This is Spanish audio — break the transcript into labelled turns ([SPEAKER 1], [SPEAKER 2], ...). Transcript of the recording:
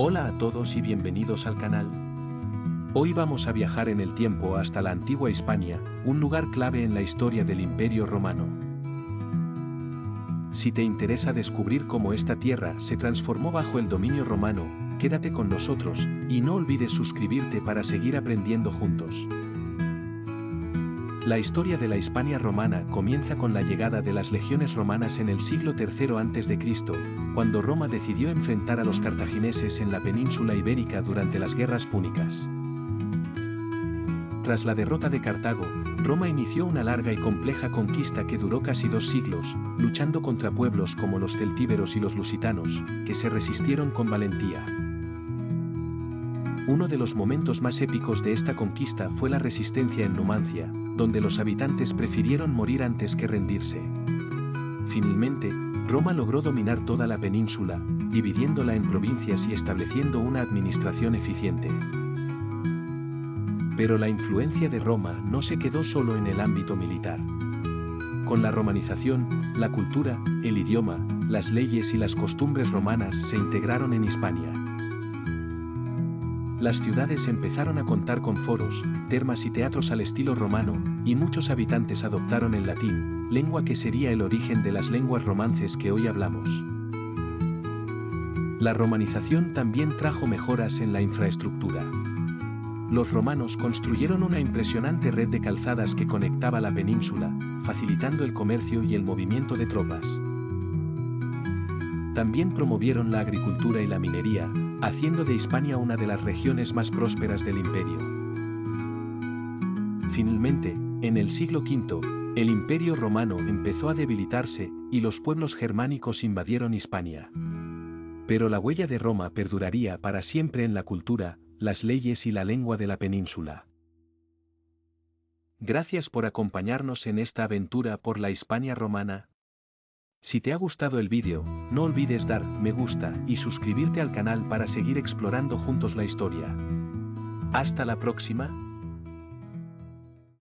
[SPEAKER 1] Hola a todos y bienvenidos al canal. Hoy vamos a viajar en el tiempo hasta la antigua Hispania, un lugar clave en la historia del Imperio Romano. Si te interesa descubrir cómo esta tierra se transformó bajo el dominio romano, quédate con nosotros, y no olvides suscribirte para seguir aprendiendo juntos. La historia de la Hispania romana comienza con la llegada de las legiones romanas en el siglo III a.C., cuando Roma decidió enfrentar a los cartagineses en la península ibérica durante las guerras púnicas. Tras la derrota de Cartago, Roma inició una larga y compleja conquista que duró casi 2 siglos, luchando contra pueblos como los celtíberos y los lusitanos, que se resistieron con valentía. Uno de los momentos más épicos de esta conquista fue la resistencia en Numancia, donde los habitantes prefirieron morir antes que rendirse. Finalmente, Roma logró dominar toda la península, dividiéndola en provincias y estableciendo una administración eficiente. Pero la influencia de Roma no se quedó solo en el ámbito militar. Con la romanización, la cultura, el idioma, las leyes y las costumbres romanas se integraron en Hispania. Las ciudades empezaron a contar con foros, termas y teatros al estilo romano, y muchos habitantes adoptaron el latín, lengua que sería el origen de las lenguas romances que hoy hablamos. La romanización también trajo mejoras en la infraestructura. Los romanos construyeron una impresionante red de calzadas que conectaba la península, facilitando el comercio y el movimiento de tropas. También promovieron la agricultura y la minería, haciendo de Hispania una de las regiones más prósperas del imperio. Finalmente, en el siglo V, el imperio romano empezó a debilitarse, y los pueblos germánicos invadieron Hispania. Pero la huella de Roma perduraría para siempre en la cultura, las leyes y la lengua de la península. Gracias por acompañarnos en esta aventura por la Hispania romana. Si te ha gustado el vídeo, no olvides dar me gusta y suscribirte al canal para seguir explorando juntos la historia. Hasta la próxima.